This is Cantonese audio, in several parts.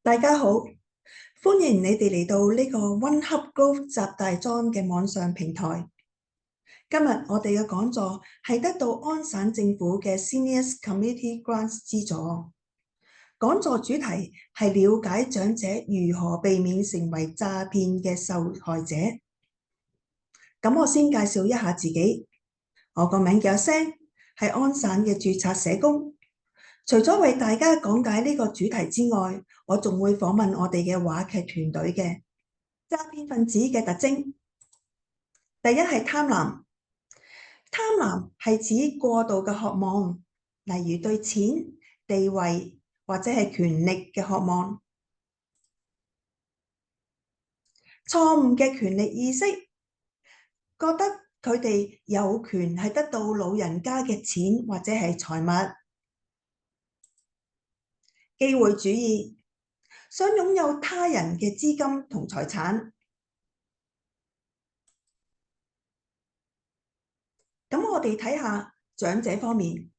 大家好，歡迎你哋嚟到呢個 One Hub Growth 集大莊嘅網上平台。今日我哋嘅講座係得到安省政府嘅 Seniors Committee Grants 資助。講座主題係了解長者如何避免成為詐騙嘅受害者。咁我先介紹一下自己，我個名叫阿 Sam，係安省嘅註冊社工。除咗為大家講解呢個主題之外，我仲會訪問我哋嘅話劇團隊嘅詐騙分子嘅特徵。第一係貪婪，貪婪係指過度嘅渴望，例如對錢、地位或者係權力嘅渴望。錯誤嘅權力意識，覺得佢哋有權係得到老人家嘅錢或者係財物。機會主義，想擁有他人嘅資金同財產。咁我哋睇下長者方面，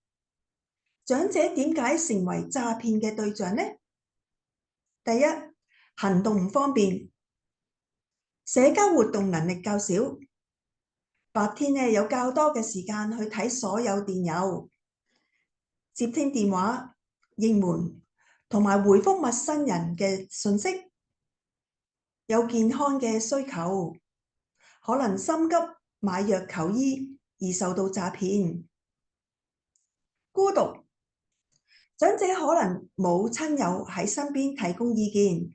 長者點解成為詐騙嘅對象呢？第一，行動唔方便，社交活動能力較少，白天有較多嘅時間去睇所有電郵、接聽電話、應門同埋回覆陌生人嘅信息，有健康嘅需求，可能心急買藥求醫而受到詐騙。孤獨，長者可能冇親友喺身邊提供意見，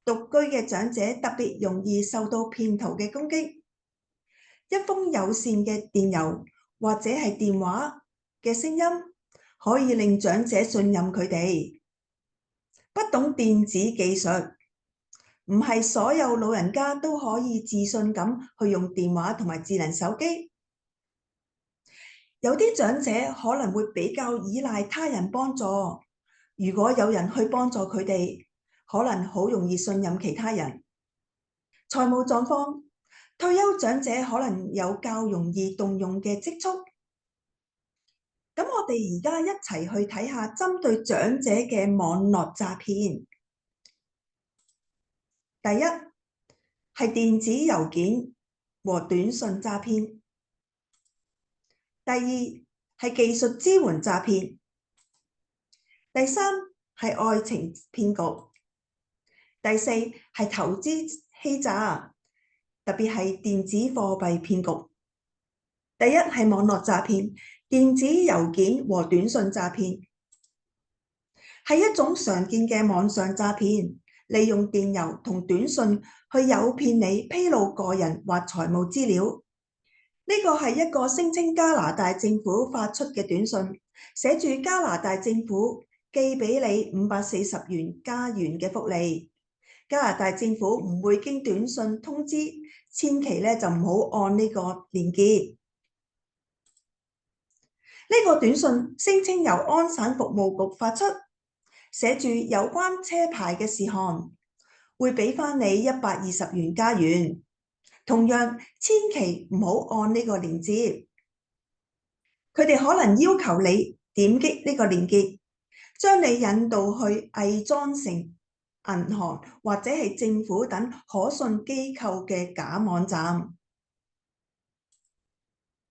獨居嘅長者特別容易受到騙徒嘅攻擊。一封友善嘅電郵或者係電話嘅聲音，可以令長者信任佢哋。不懂電子技術，唔係所有老人家都可以自信咁去用電話同埋智能手機。有啲長者可能會比較依賴他人幫助，如果有人去幫助佢哋，可能好容易信任其他人。財務狀況，退休長者可能有較容易動用嘅積蓄。咁我哋而家一齊去睇下針對長者嘅網絡詐騙。第一係電子郵件和短信詐騙。第二係技術支援詐騙。第三係愛情騙局。第四係投資欺詐，特別係電子貨幣騙局。第一係網絡詐騙，電子郵件和短信詐騙，係一種常見嘅網上詐騙，利用電郵同短信去誘騙你披露個人或財務資料。呢個係一個聲稱加拿大政府發出嘅短信，寫住加拿大政府寄俾你540加元嘅福利。加拿大政府唔會經短信通知，千祈就唔好按呢個鏈接。呢個短信聲稱由安省服務局發出，寫住有關車牌嘅事項，會俾翻你120加元。同樣，千祈唔好按呢個鏈接。佢哋可能要求你點擊呢個鏈接，將你引導去偽裝成銀行或者係政府等可信機構嘅假網站，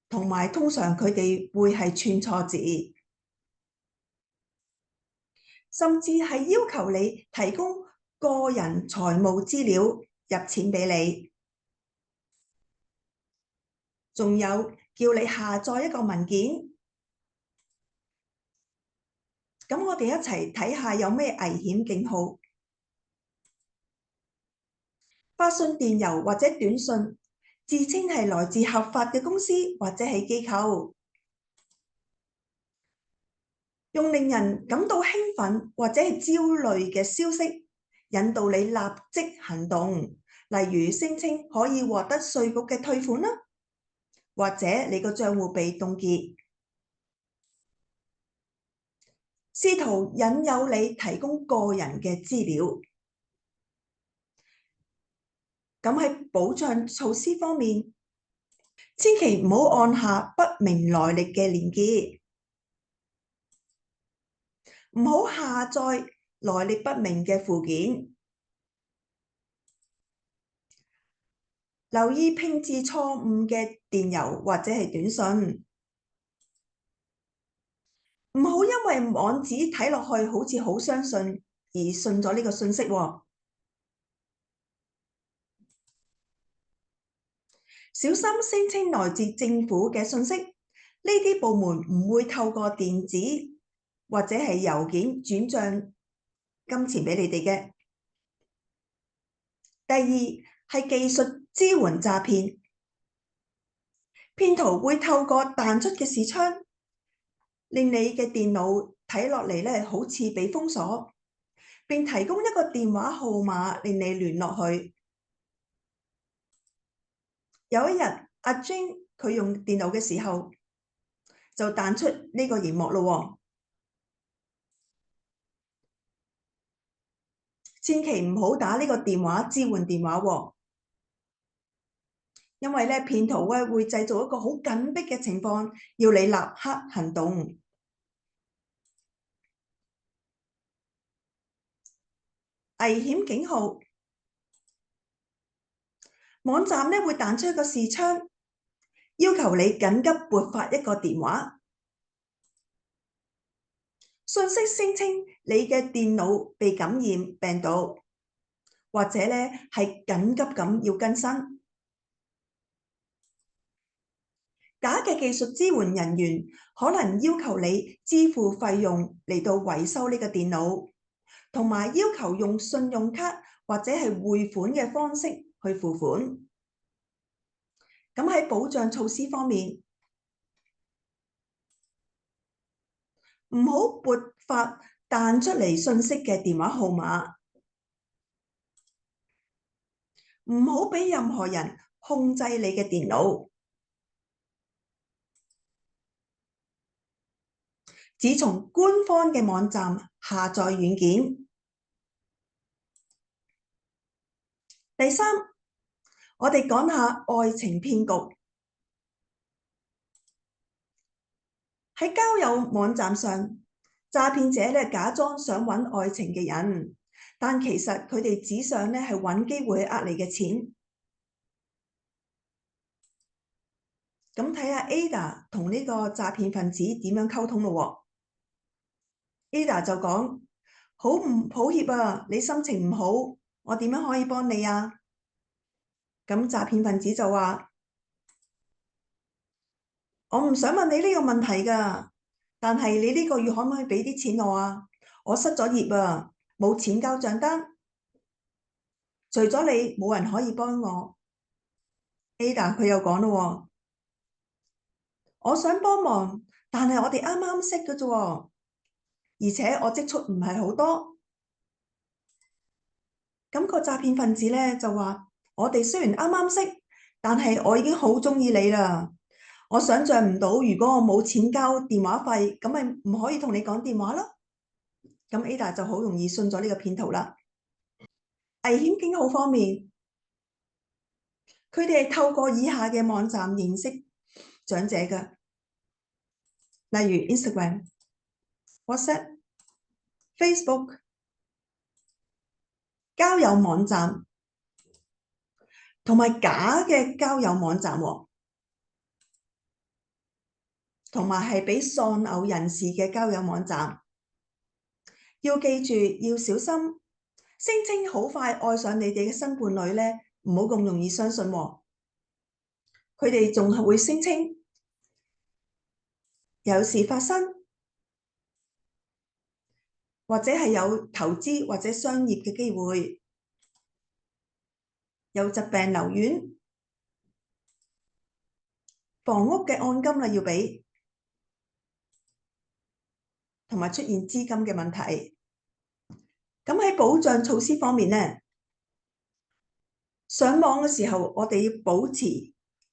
同埋通常佢哋會係串錯字，甚至係要求你提供個人財務資料入錢俾你，仲有叫你下載一個文件。咁我哋一齊睇下有咩危險警號。發信電郵或者短信，自稱係來自合法嘅公司或者係機構，用令人感到興奮或者係焦慮嘅消息，引導你立即行動。例如聲稱可以獲得稅局嘅退款啦，或者你個賬戶被凍結，試圖引誘你提供個人嘅資料。咁喺保障措施方面，千祈唔好按下不明來歷嘅鏈接，唔好下載來歷不明嘅附件。留意拼字錯誤嘅電郵或者係短信。唔好因為網址睇落去好似好相信而信咗呢個信息喎。小心聲稱來自政府嘅信息，呢啲部門唔會透過電子或者係郵件轉帳金錢俾你哋嘅。第二係技術支援詐騙，騙徒會透過彈出嘅視窗，令你嘅電腦睇落嚟咧好似被封鎖，並提供一個電話號碼令你聯絡佢。有一日，阿 Jane 佢用電腦嘅時候，就彈出呢個螢幕咯。千祈唔好打呢個電話支援電話喎，因為咧騙徒咧會製造一個好緊迫嘅情況，要你立刻行動。危險警號，網站咧會彈出一個視窗，要求你緊急撥發一個電話。信息聲稱你嘅電腦被感染病毒，或者咧係緊急咁要更新。假嘅技術支援人員可能要求你支付費用嚟到維修呢個電腦，同埋要求用信用卡或者係匯款嘅方式去付款。咁喺保障措施方面，唔好撥發彈出嚟信息嘅電話號碼，唔好俾任何人控制你嘅電腦。只從官方嘅網站下載軟件。第三，我哋講下愛情騙局。喺交友網站上，詐騙者咧假裝想揾愛情嘅人，但其實佢哋只想咧係揾機會去呃你嘅錢。咁睇下 Ada 同呢個詐騙分子點樣溝通咯。Ada 就講：好唔抱歉啊，你心情唔好，我點樣可以幫你啊？咁詐騙分子就話：我唔想問你呢個問題㗎，但係你呢個月可唔可以俾啲錢我啊？我失咗業啊，冇錢交帳單，除咗你冇人可以幫我。Ada 佢又講咯，我想幫忙，但係我哋啱啱識㗎啫，而且我積蓄唔係好多。咁個詐騙分子咧就話：我哋雖然啱啱識，但係我已經好中意你啦。我想象唔到，如果我冇錢交電話費，咁咪唔可以同你講電話咯。咁 Ada 就好容易信咗呢個騙徒啦。危險警號方面，佢哋係透過以下嘅網站認識長者嘅，例如 Instagram、WhatsApp、Facebook、交友網站同埋假嘅交友網站喎。同埋係俾喪偶人士嘅交友網站，要記住要小心。聲稱好快愛上你哋嘅新伴侶呢，唔好咁容易相信喎。佢哋仲係會聲稱有事發生，或者係有投資或者商業嘅機會，有疾病留院，房屋嘅按金啦要俾，同埋出現資金嘅問題。咁喺保障措施方面呢，上網嘅時候我哋要保持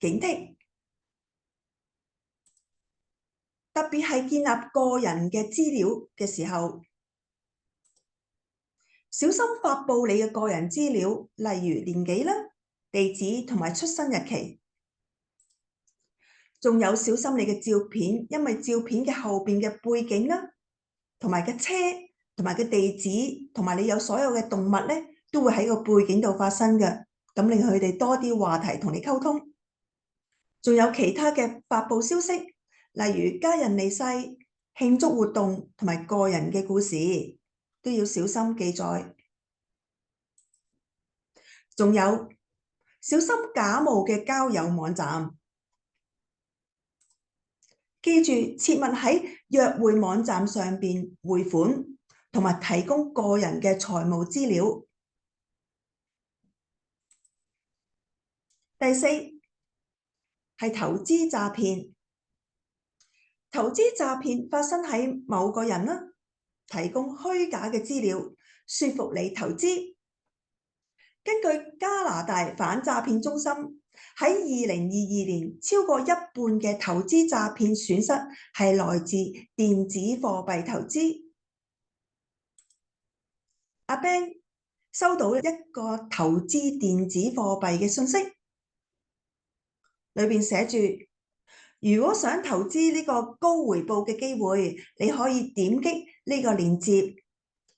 警惕，特別係建立個人嘅資料嘅時候，小心發布你嘅個人資料，例如年紀啦、地址同埋出生日期。仲有小心你嘅照片，因為照片嘅後邊嘅背景啦，同埋嘅車同埋嘅地址，同埋你有所有嘅動物咧，都會喺個背景度發生嘅，咁令佢哋多啲話題同你溝通。仲有其他嘅發布消息，例如家人離世、慶祝活動同埋個人嘅故事，都要小心記載。仲有小心假冒嘅交友網站，記住切勿喺約會網站上邊匯款，同埋提供個人嘅財務資料。第四係投資詐騙。投資詐騙發生喺某個人啦，提供虛假嘅資料，說服你投資。根據加拿大反詐騙中心喺2022年，超過一半嘅投資詐騙損失係來自電子貨幣投資。阿 Ben 收到一個投資電子貨幣嘅信息，裏邊寫住，如果想投資呢個高回報嘅機會，你可以點擊呢個鏈接，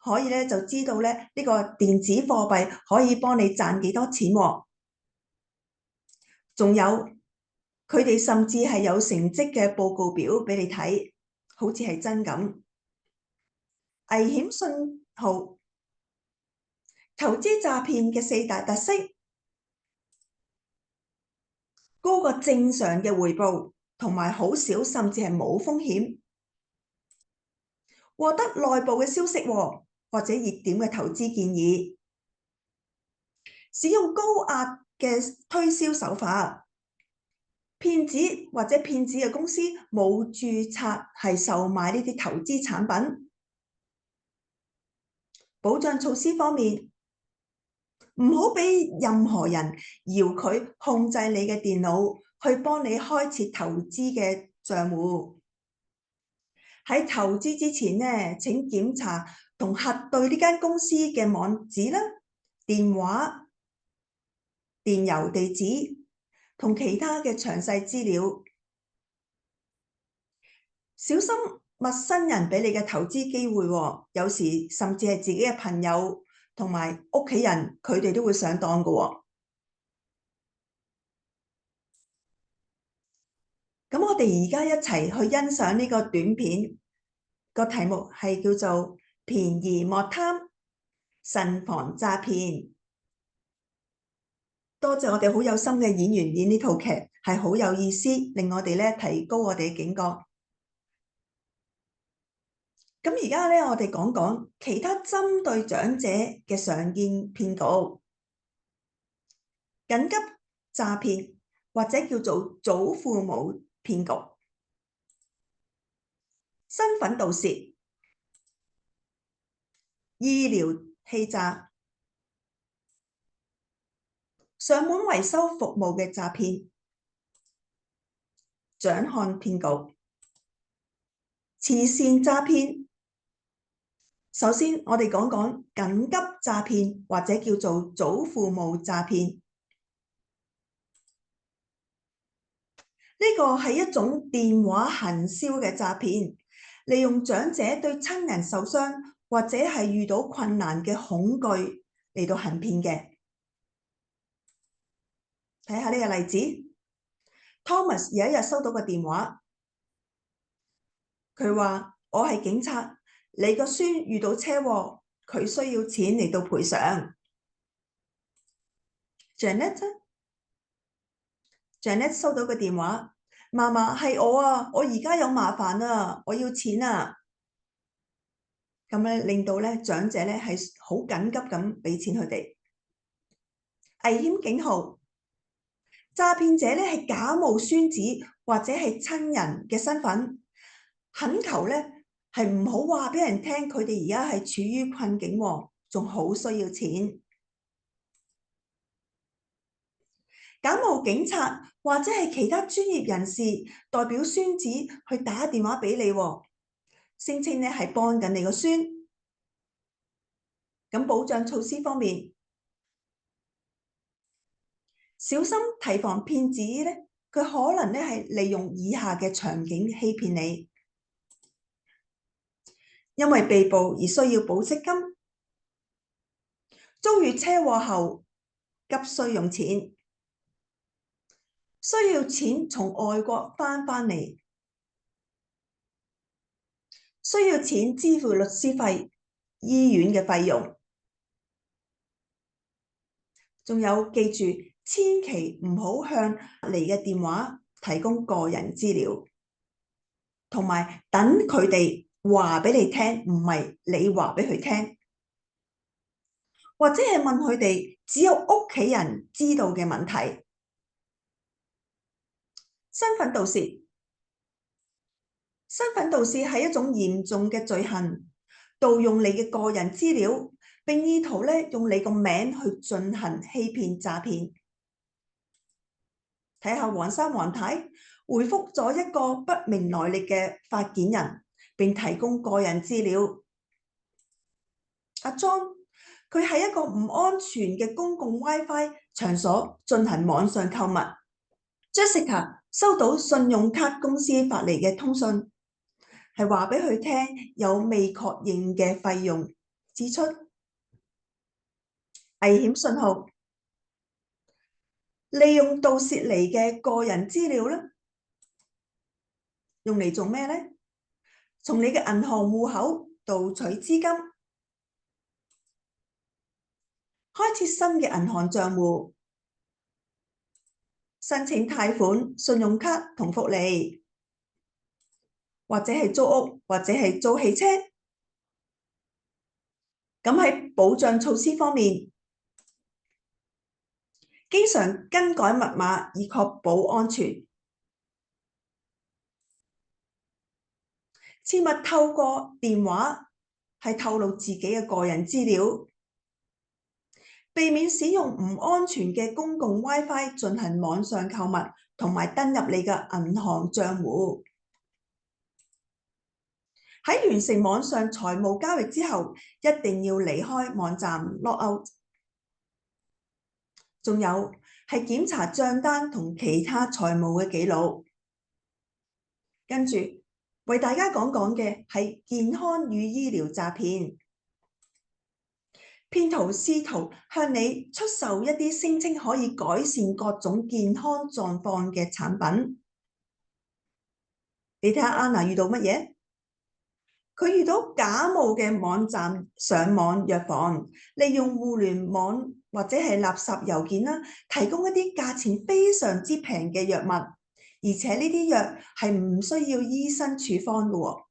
可以咧就知道咧呢個電子貨幣可以幫你賺幾多錢喎。仲有佢哋甚至係有成績嘅報告表俾你睇，好似係真咁。危險信號，投資詐騙嘅四大特色：高過正常嘅回報，同埋好少甚至係冇風險。獲得內部嘅消息或者熱點嘅投資建議，使用高壓嘅推銷手法，騙子或者騙子嘅公司冇註冊係售賣呢啲投資產品。保障措施方面，唔好俾任何人搖佢控制你嘅電腦，去幫你開設投資嘅賬戶。喺投資之前呢，請檢查同核對呢間公司嘅網址啦、電話、電郵地址同其他嘅詳細資料。小心陌生人俾你嘅投資機會，有時甚至係自己嘅朋友同埋屋企人，佢哋都會上當嘅。咁我哋而家一齊去欣賞呢個短片，個題目係叫做便宜莫貪，慎防詐騙。多謝我哋好有心嘅演員演呢套劇，係好有意思，令我哋咧提高我哋嘅警覺。咁而家咧，我哋講講其他針對長者嘅常見騙局。緊急詐騙或者叫做祖父母騙局，身份盜竊、醫療欺詐、上門維修服務嘅詐騙、獎項騙局、慈善詐騙。首先，我哋講講緊急詐騙或者叫做祖父母詐騙。呢個係一種電話行銷嘅詐騙，利用長者對親人受傷或者係遇到困難嘅恐懼嚟到行騙嘅。睇下呢個例子 ，Thomas 有一日收到個電話，佢話：我係警察，你個孫遇到車禍，佢需要錢嚟到賠償。Janet 收到個電話，嫲嫲係我啊，我而家有麻煩啊，我要錢啊。咁咧令到咧長者咧係好緊急咁俾錢佢哋。危險警號，詐騙者咧係假冒孫子或者係親人嘅身份，懇求咧係唔好話俾人聽佢哋而家係處於困境，仲好需要錢。假冒警察或者係其他專業人士代表孫子去打電話俾你，聲稱咧係幫緊你個孫。咁保障措施方面，小心提防騙子咧，佢可能咧係利用以下嘅場景欺騙你。因為被捕而需要保釋金，遭遇車禍後急需用錢，需要錢從外國返嚟，需要錢支付律師費、醫院嘅費用。仲有，記住，千祈唔好向嚟嘅電話提供個人資料，同埋等佢哋話俾你聽，唔係你話俾佢聽，或者係問佢哋只有屋企人知道嘅問題。身份盜竊，身份盜竊係一種嚴重嘅罪行，盜用你嘅個人資料，並意圖用你個名去進行欺騙詐騙。睇下黃生黃太回覆咗一個不明來歷嘅發件人，並提供個人資料。阿 John 佢喺一個唔安全嘅公共 WiFi 場所進行網上購物。Jessica 收到信用卡公司發嚟嘅通訊，係話俾佢聽有未確認嘅費用支出。危險信號，利用盜竊嚟嘅個人資料咧，用嚟做咩呢？從你嘅銀行戶口盜取資金，開設新嘅銀行賬戶，申請貸款、信用卡同福利，或者係租屋，或者係租汽車。咁喺保障措施方面，經常更改密碼以確保安全。切勿透過電話係透露自己嘅個人資料，避免使用唔安全嘅公共 WiFi 進行網上購物，同埋登入你嘅銀行賬戶。喺完成網上財務交易之後，一定要離開網站 log out。仲有係檢查賬單同其他財務嘅記錄。跟住為大家講嘅係健康與醫療詐騙。騙徒試圖向你出售一啲聲稱可以改善各種健康狀況嘅產品。你睇下 Anna 遇到乜嘢？佢遇到假冒嘅網站上網藥房，利用互聯網或者係垃圾郵件啦，提供一啲價錢非常之平嘅藥物，而且呢啲藥係唔需要醫生處方嘅喎，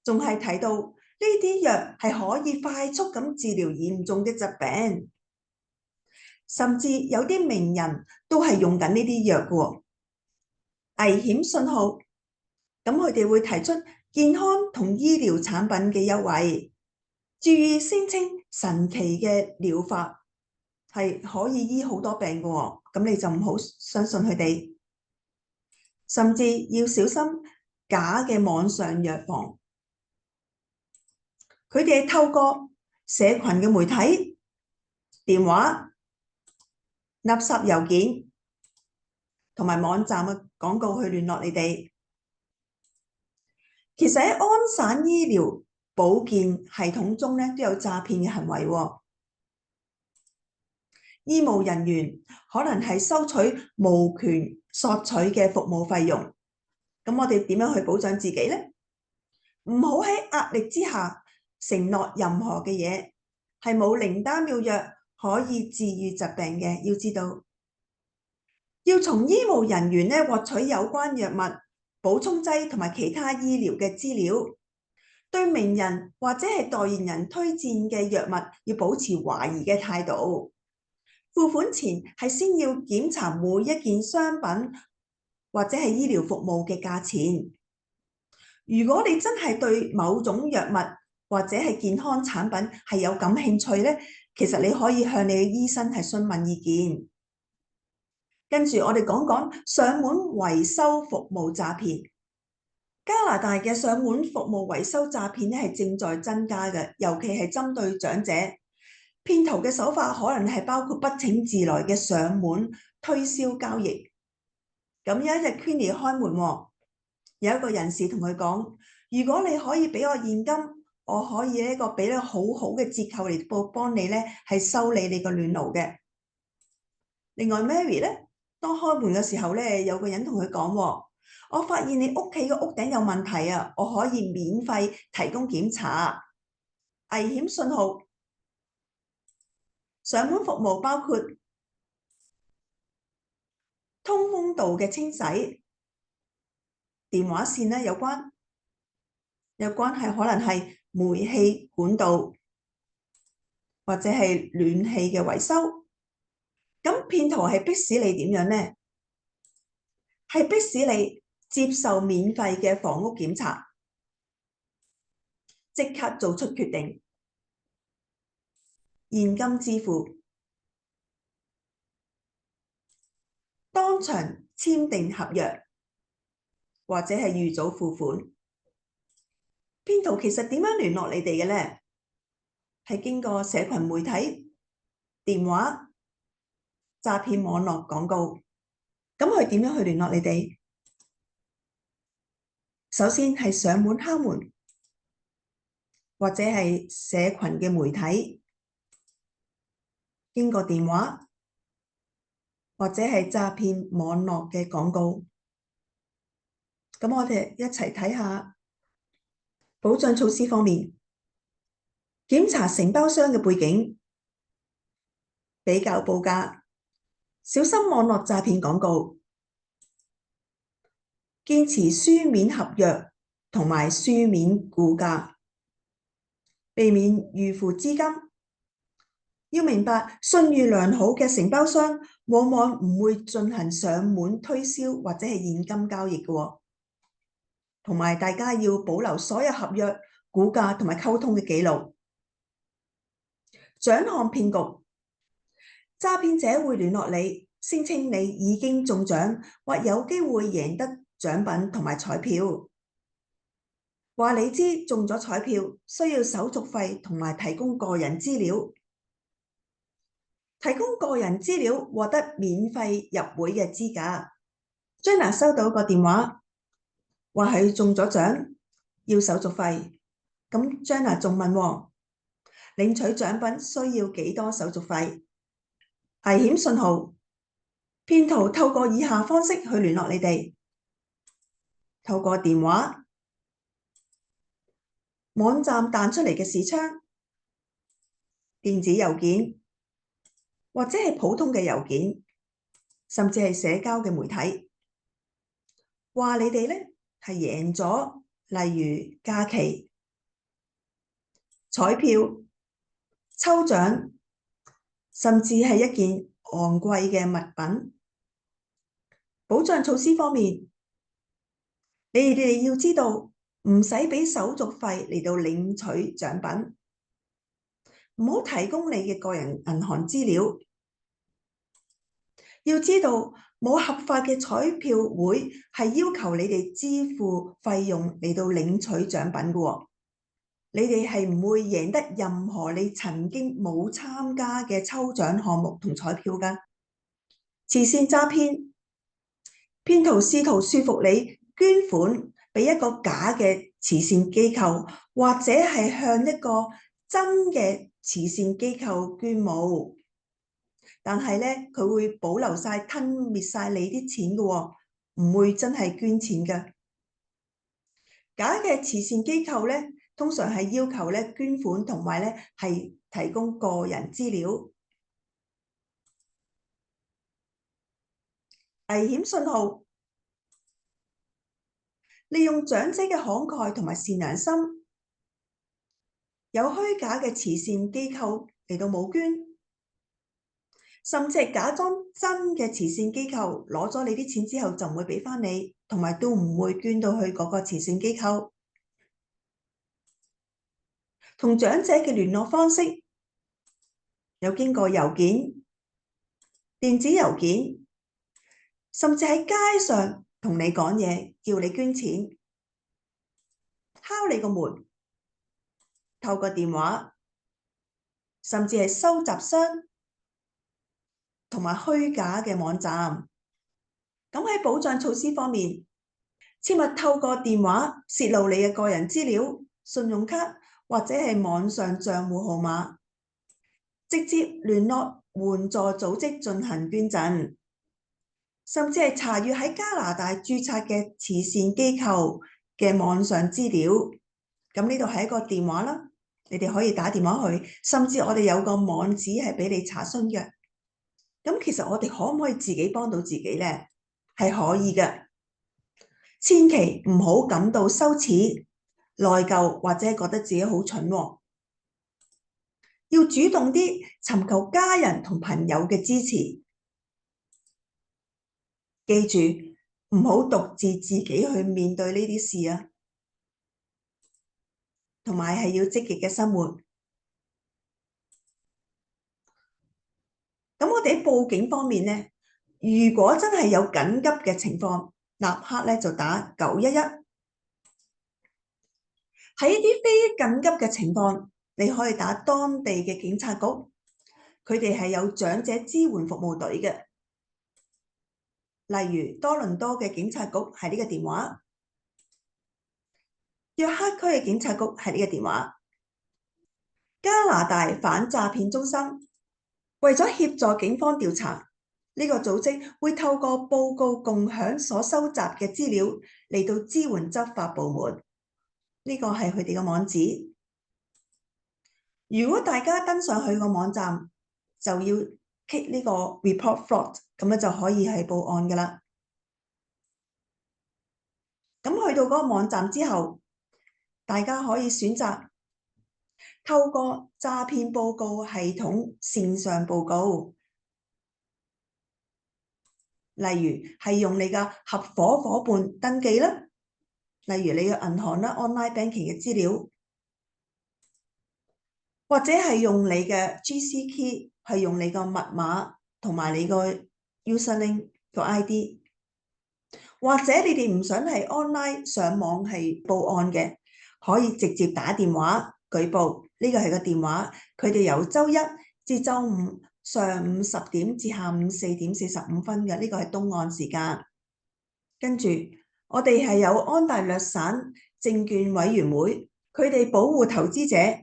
仲係提到呢啲藥係可以快速咁治療嚴重嘅疾病，甚至有啲名人都係用緊呢啲藥嘅喎。危險信號，咁佢哋會提出健康同醫療產品嘅優惠，注意聲稱神奇嘅療法係可以醫好多病嘅喎，咁你就唔好相信佢哋，甚至要小心假嘅網上藥房。佢哋透過社群嘅媒體、電話、垃圾郵件同埋網站嘅廣告去聯絡你哋。其實喺安省醫療保健系統中都有詐騙嘅行為喎。醫務人員可能係收取無權索取嘅服務費用。咁我哋點樣去保障自己呢？唔好喺壓力之下承諾任何嘅嘢，係冇靈丹妙藥可以治癒疾病嘅。要知道，要從醫務人員獲取有關藥物、補充劑同埋其他醫療嘅資料。對名人或者係代言人推薦嘅藥物要保持懷疑嘅態度。付款前係先要檢查每一件商品或者係醫療服務嘅價錢。如果你真係對某種藥物或者係健康產品係有感興趣呢，其實你可以向你嘅醫生係詢問意見。跟住我哋講上門維修服務詐騙。加拿大嘅上門服務維修詐騙係正在增加嘅，尤其係針對長者。騙徒嘅手法可能係包括不請自來嘅上門推銷交易。咁有一日 Queenie 開門，有一個人士同佢講：如果你可以俾我現金，我可以呢個俾咧好好嘅折扣嚟幫你咧係修理你個暖爐嘅。另外 Mary 咧，當開門嘅時候咧，有個人同佢講：我發現你屋企個屋頂有問題啊，我可以免費提供檢查。危險信號，上門服務包括通風道嘅清洗，電話線咧有關係，可能係煤氣管道或者係暖氣嘅維修。咁騙徒係迫使你點樣呢？係迫使你接受免費嘅房屋檢查，即刻做出決定，現金支付，當場簽訂合約，或者係預早付款。騙徒其實點樣聯絡你哋嘅呢？係經過社群媒體、電話、詐騙網絡廣告。咁佢點樣去聯絡你哋？首先係上門敲門，或者係社群嘅媒體，經過電話，或者係詐騙網絡嘅廣告。咁我哋一齊睇下保障措施方面，檢查承包商嘅背景，比較報價，小心網絡詐騙廣告，堅持書面合約同埋書面估價，避免預付資金。要明白，信譽良好嘅承包商往往唔會進行上門推銷或者係現金交易嘅。同埋大家要保留所有合約、估價同埋溝通嘅記錄。獎項騙局，詐騙者會聯絡你，聲稱你已經中獎或有機會贏得獎品同埋彩票，話你知中咗彩票需要手續費同埋提供個人資料，提供個人資料獲得免費入會嘅資格。Jenna 收到個電話，話佢中咗獎，要手續費。咁 Jenna 仲問，領取獎品需要幾多手續費？危險信號，騙徒透過以下方式去聯絡你哋：透過電話、網站彈出嚟嘅視窗、電子郵件，或者係普通嘅郵件，甚至係社交嘅媒體，話你哋咧係贏咗，例如假期、彩票、抽獎，甚至係一件昂貴嘅物品。保障措施方面，你哋要知道，唔使俾手續費嚟到領取獎品，唔好提供你嘅個人銀行資料。要知道，冇合法嘅彩票會係要求你哋支付費用嚟到領取獎品嘅。你哋係唔會贏得任何你曾經冇參加嘅抽獎項目同彩票㗎。慈善詐騙，騙徒試圖說服你捐款俾一個假嘅慈善機構，或者係向一個真嘅慈善機構捐募，但係咧佢會保留晒、吞滅晒你啲錢嘅，唔會真係捐錢㗎。假嘅慈善機構咧，通常係要求咧捐款同埋咧係提供個人資料。危險信號，利用長者嘅慷慨同埋善良心，有虛假嘅慈善機構嚟到募捐，甚至係假裝真嘅慈善機構攞咗你啲錢之後就唔會俾翻你，同埋都唔會捐到去嗰個慈善機構。同長者嘅聯絡方式有經過郵件、電子郵件，甚至喺街上同你講嘢，叫你捐錢，敲你個門，透過電話，甚至係收集箱同埋虛假嘅網站。咁喺保障措施方面，切勿透過電話泄露你嘅個人資料、信用卡或者係網上賬戶號碼，直接聯絡援助組織進行捐贈，甚至係查閱喺加拿大註冊嘅慈善機構嘅網上資料。咁呢度係一個電話啦，你哋可以打電話去，甚至我哋有個網址係俾你查詢嘅。咁其實我哋可唔可以自己幫到自己呢？係可以嘅，千祈唔好感到羞恥、內疚或者覺得自己好蠢喎。要主動啲尋求家人同朋友嘅支持。記住，唔好獨自自己去面對呢啲事啊，同埋係要積極嘅生活。咁我哋喺報警方面呢，如果真係有緊急嘅情況，立刻咧就打911。喺一啲非緊急嘅情況，你可以打當地嘅警察局，佢哋係有長者支援服務隊嘅。例如多倫多嘅警察局係呢個電話，約克區嘅警察局係呢個電話，加拿大反詐騙中心為咗協助警方調查，呢個組織會透過報告共享所收集嘅資料嚟到支援執法部門。呢個係佢哋嘅網址。如果大家登上去個網站，就要 click 呢個 report fraud， 咁樣就可以係報案㗎啦。咁去到嗰個網站之後，大家可以選擇透過詐騙報告系統線上報告，例如係用你嘅合夥夥伴登記啦，例如你嘅銀行啦、online banking 嘅資料，或者係用你嘅 GC key， 係用你個密碼同埋你個 username 個 ID， 或者你哋唔想係 online 上網係報案嘅，可以直接打電話舉報。呢個係個電話，佢哋由周一至周五上午10點至下午4點45分嘅，呢個係東岸時間。跟住我哋係有安大略省證券委員會，佢哋保護投資者，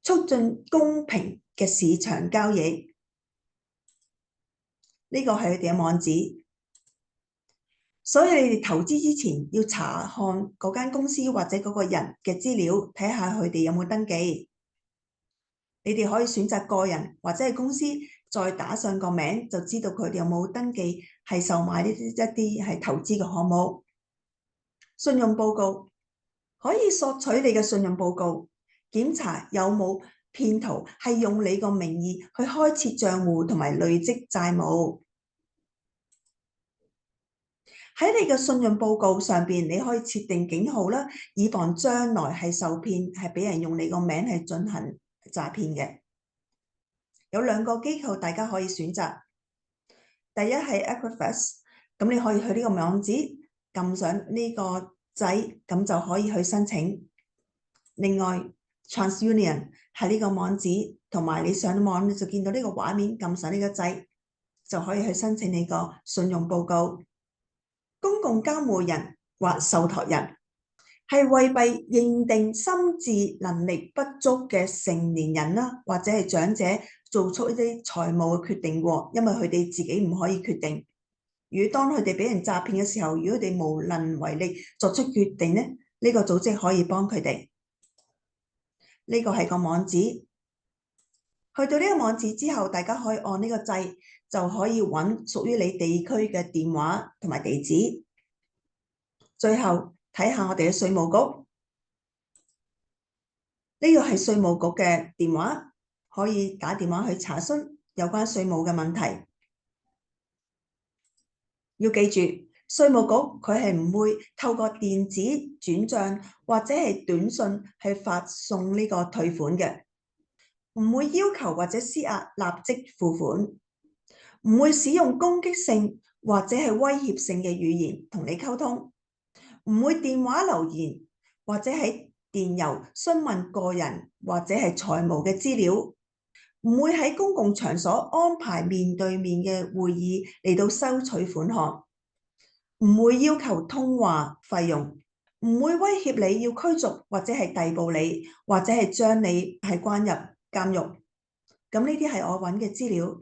促進公平嘅市場交易。呢個係佢哋嘅網址，所以你哋投資之前要查看嗰間公司或者嗰個人嘅資料，睇下佢哋有冇登記。你哋可以選擇個人或者係公司，再打上個名，就知道佢哋有冇登記係售賣呢啲一啲係投資嘅項目。信用報告可以索取你嘅信用報告，檢查有冇騙徒係用你個名義去開設賬戶同埋累積債務。喺你嘅信用報告上邊，你可以設定警號啦，以防將來係受騙，係俾人用你個名係進行詐騙嘅。有2個機構大家可以選擇，第一係 Equifax， 咁你可以去呢個網址撳上呢個掣，咁就可以去申請。另外 TransUnion 係呢個網址，同埋你上網你就見到呢個畫面，撳上呢個掣就可以去申請你個信用報告。公共監護人或受託人係為被認定心智能力不足嘅成年人啦，或者係長者做出一啲財務嘅決定喎，因為佢哋自己唔可以決定。如果當佢哋俾人詐騙嘅時候，如果佢哋無能為力作出決定呢，呢個組織可以幫佢哋。呢個係個網址，去到呢個網址之後，大家可以按呢個掣，就可以揾屬於你地區嘅電話同埋地址。最後睇下我哋嘅稅務局，呢個係稅務局嘅電話，可以打電話去查詢有關稅務嘅問題。要記住，稅務局佢係唔會透過電子轉賬或者係短信去發送呢個退款嘅，唔會要求或者施壓立即付款，唔會使用攻擊性或者係威脅性嘅語言同你溝通，唔會電話留言或者喺電郵詢問個人或者係財務嘅資料，唔會喺公共場所安排面對面嘅會議嚟到收取款項，唔會要求通話費用，唔會威脅你要驅逐或者係逮捕你，或者係將你係關入監獄。咁呢啲係我揾嘅資料。